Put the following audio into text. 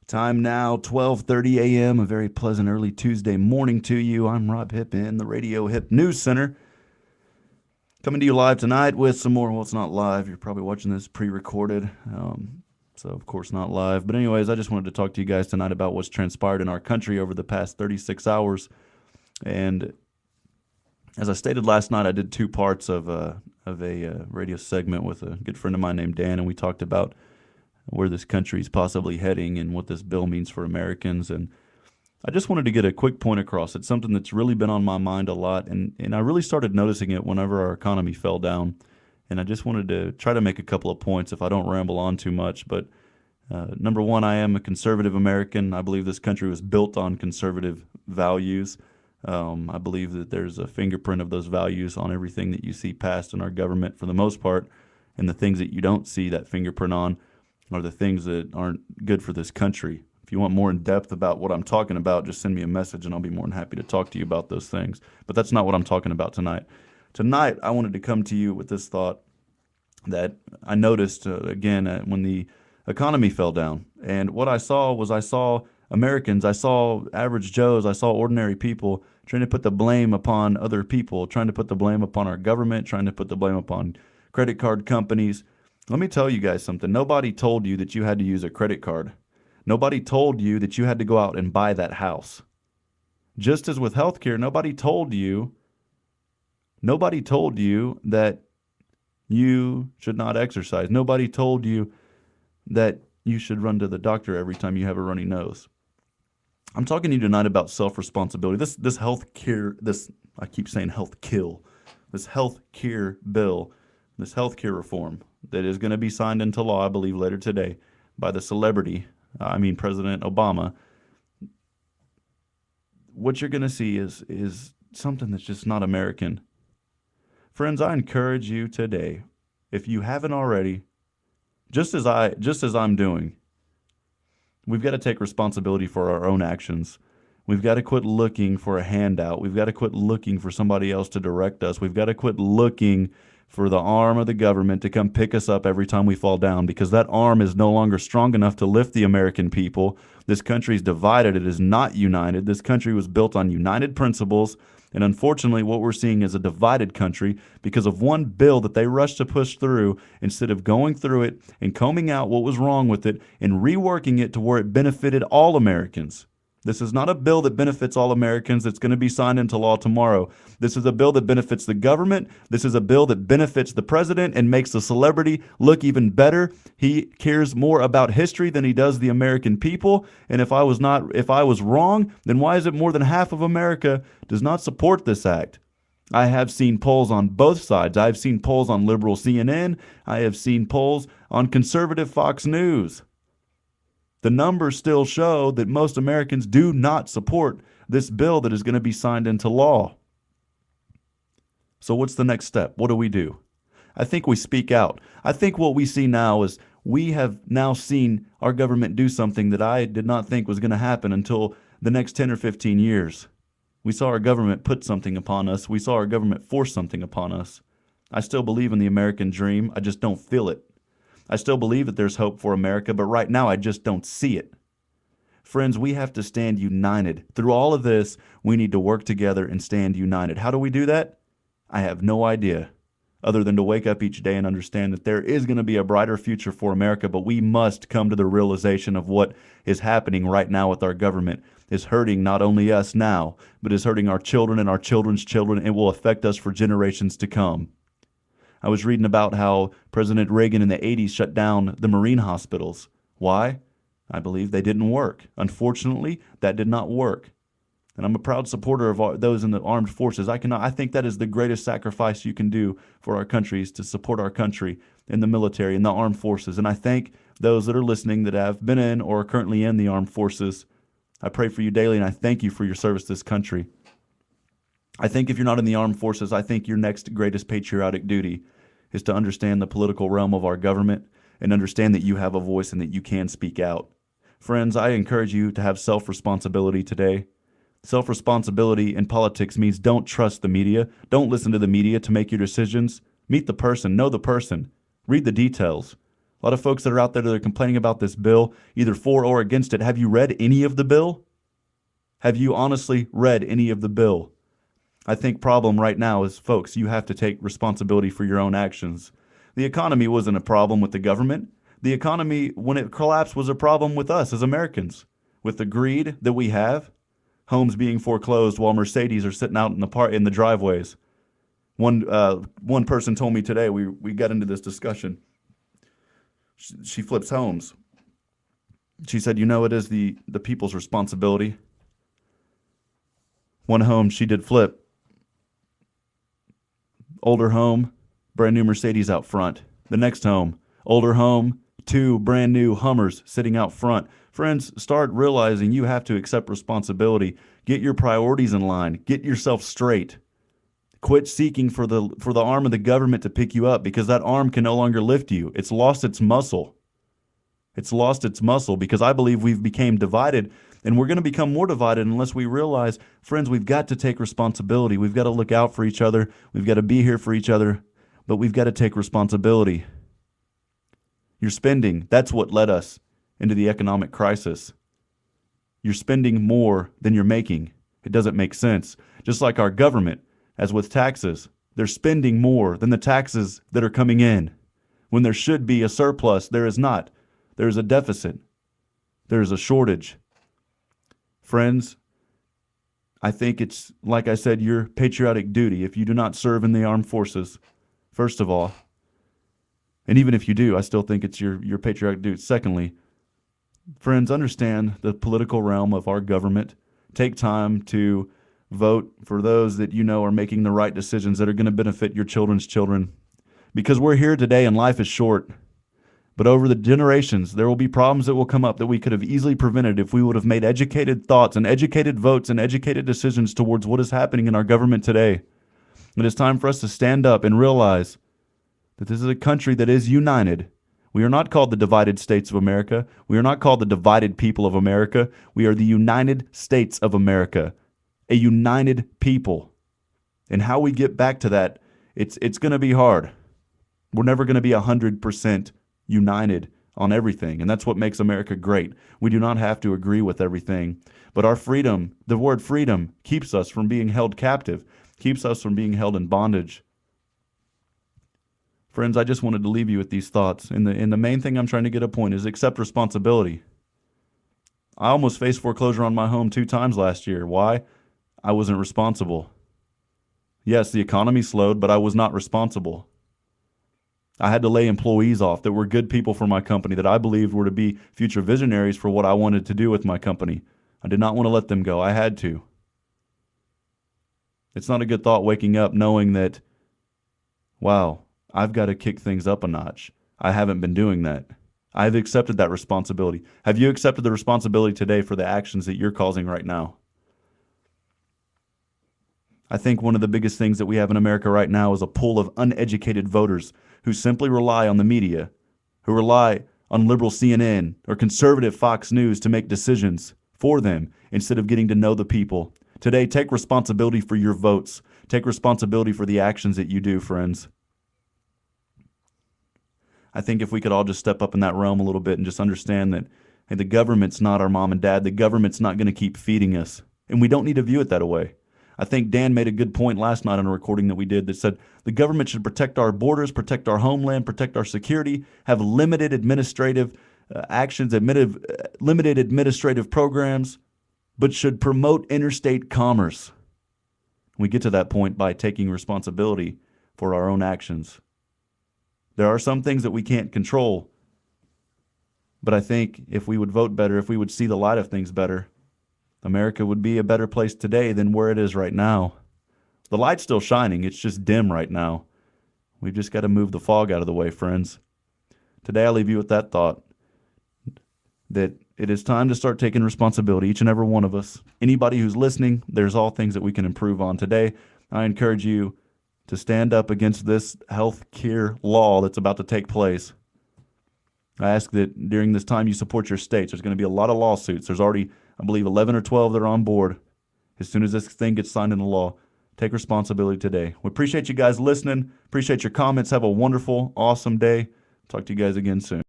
Time now, 12:30 a.m., a very pleasant early Tuesday morning to you. I'm Rob Hipp in the Radio Hipp News Center. Coming to you live tonight with some more, well, it's not live. You're probably watching this pre-recorded, so of course not live. But anyways, I just wanted to talk to you guys tonight about what's transpired in our country over the past 36 hours. And as I stated last night, I did two parts of a radio segment with a good friend of mine named Dan, and we talked about where this country is possibly heading and what this bill means for Americans. And I just wanted to get a quick point across. It's something that's really been on my mind a lot, and I really started noticing it whenever our economy fell down. And I just wanted to try to make a couple of points if I don't ramble on too much. But number one, I am a conservative American. I believe this country was built on conservative values. I believe that there's a fingerprint of those values on everything that you see passed in our government for the most part, and the things that you don't see that fingerprint on are the things that aren't good for this country. If you want more in depth about what I'm talking about, just send me a message and I'll be more than happy to talk to you about those things. But that's not what I'm talking about tonight. Tonight, I wanted to come to you with this thought that I noticed again when the economy fell down. And what I saw Americans, I saw average Joes, I saw ordinary people trying to put the blame upon other people, trying to put the blame upon our government, trying to put the blame upon credit card companies. Let me tell you guys something. Nobody told you that you had to use a credit card. Nobody told you that you had to go out and buy that house. Just as with healthcare, nobody told you that you should not exercise. Nobody told you that you should run to the doctor every time you have a runny nose. I'm talking to you tonight about self-responsibility. This healthcare, I keep saying health kill, this healthcare bill, this healthcare reform that is going to be signed into law, I believe, later today by the President Obama. What you're going to see is something that's just not American. Friends, I encourage you today, if you haven't already, just as I'm doing, we've got to take responsibility for our own actions. We've got to quit looking for a handout. We've got to quit looking for somebody else to direct us. We've got to quit looking for the arm of the government to come pick us up every time we fall down, because that arm is no longer strong enough to lift the American people. This country is divided. It is not united. This country was built on united principles, and unfortunately what we're seeing is a divided country because of one bill that they rushed to push through instead of going through it and combing out what was wrong with it and reworking it to where it benefited all Americans. This is not a bill that benefits all Americans that's going to be signed into law tomorrow. This is a bill that benefits the government. This is a bill that benefits the president and makes the celebrity look even better. He cares more about history than he does the American people. And if I was wrong, then why is it more than half of America does not support this act? I have seen polls on both sides. I have seen polls on liberal CNN. I have seen polls on conservative Fox News. The numbers still show that most Americans do not support this bill that is going to be signed into law. So what's the next step? What do? I think we speak out. I think what we see now is we have now seen our government do something that I did not think was going to happen until the next 10 or 15 years. We saw our government put something upon us. We saw our government force something upon us. I still believe in the American dream. I just don't feel it. I still believe that there's hope for America, but right now I just don't see it. Friends, we have to stand united. Through all of this, we need to work together and stand united. How do we do that? I have no idea, other than to wake up each day and understand that there is going to be a brighter future for America, but we must come to the realization of what is happening right now with our government is hurting not only us now, but is hurting our children and our children's children, and will affect us for generations to come. I was reading about how President Reagan in the 80s shut down the Marine hospitals. Why? I believe they didn't work. Unfortunately, that did not work. And I'm a proud supporter of those in the armed forces. I think that is the greatest sacrifice you can do for our country, is to support our country in the military, in the armed forces. And I thank those that are listening that have been in or are currently in the armed forces. I pray for you daily, and I thank you for your service to this country. I think if you're not in the armed forces, I think your next greatest patriotic duty is to understand the political realm of our government and understand that you have a voice and that you can speak out. Friends, I encourage you to have self-responsibility today. Self-responsibility in politics means don't trust the media. Don't listen to the media to make your decisions. Meet the person, know the person, read the details. A lot of folks that are out there that are complaining about this bill, either for or against it. Have you read any of the bill? Have you honestly read any of the bill? I think problem right now is, folks, you have to take responsibility for your own actions. The economy wasn't a problem with the government. The economy, when it collapsed, was a problem with us as Americans, with the greed that we have, homes being foreclosed while Mercedes are sitting out in the driveways. One person told me today, we got into this discussion. She flips homes. She said, it is the people's responsibility. One home she did flip. Older home, brand new Mercedes out front. The next home, older home, 2 brand new Hummers sitting out front. Friends, start realizing you have to accept responsibility. Get your priorities in line. Get yourself straight. Quit seeking for the arm of the government to pick you up, because that arm can no longer lift you. It's lost its muscle. It's lost its muscle because I believe we've become divided, and we're going to become more divided unless we realize, friends, we've got to take responsibility. We've got to look out for each other. We've got to be here for each other, but we've got to take responsibility. You're spending. That's what led us into the economic crisis. You're spending more than you're making. It doesn't make sense. Just like our government, as with taxes, they're spending more than the taxes that are coming in. When there should be a surplus, there is not. There is a deficit. There is a shortage. Friends, I think it's, like I said, your patriotic duty. If you do not serve in the armed forces, first of all, and even if you do, I still think it's your patriotic duty. Secondly, friends, understand the political realm of our government. Take time to vote for those that you know are making the right decisions that are going to benefit your children's children. Because we're here today and life is short. But over the generations, there will be problems that will come up that we could have easily prevented if we would have made educated thoughts and educated votes and educated decisions towards what is happening in our government today. It is time for us to stand up and realize that this is a country that is united. We are not called the divided states of America. We are not called the divided people of America. We are the United States of America, a united people. And how we get back to that, it's going to be hard. We're never going to be 100% united on everything, and that's what makes America great. We do not have to agree with everything, but our freedom, the word freedom, keeps us from being held captive, keeps us from being held in bondage. Friends, I just wanted to leave you with these thoughts, and the main thing I'm trying to get a point is accept responsibility. I almost faced foreclosure on my home 2 times last year. Why? I wasn't responsible. Yes, the economy slowed, but I was not responsible. I had to lay employees off that were good people for my company that I believed were to be future visionaries for what I wanted to do with my company. I did not want to let them go. I had to. It's not a good thought waking up knowing that, wow, I've got to kick things up a notch. I haven't been doing that. I've accepted that responsibility. Have you accepted the responsibility today for the actions that you're causing right now? I think one of the biggest things that we have in America right now is a pool of uneducated voters who simply rely on the media, who rely on liberal CNN or conservative Fox News to make decisions for them instead of getting to know the people. Today, take responsibility for your votes. Take responsibility for the actions that you do, friends. I think if we could all just step up in that realm a little bit and just understand that, hey, the government's not our mom and dad. The government's not going to keep feeding us. And we don't need to view it that way. I think Dan made a good point last night on a recording that we did that said the government should protect our borders, protect our homeland, protect our security, have limited administrative actions, limited administrative programs, but should promote interstate commerce. We get to that point by taking responsibility for our own actions. There are some things that we can't control, but I think if we would vote better, if we would see the light of things better, America would be a better place today than where it is right now. The light's still shining. It's just dim right now. We've just got to move the fog out of the way, friends. Today, I leave you with that thought, that it is time to start taking responsibility, each and every one of us. Anybody who's listening, there's all things that we can improve on. Today, I encourage you to stand up against this health care law that's about to take place. I ask that during this time you support your states. There's going to be a lot of lawsuits. There's already, I believe, 11 or 12 that are on board. As soon as this thing gets signed into law, take responsibility today. We appreciate you guys listening. Appreciate your comments. Have a wonderful, awesome day. Talk to you guys again soon.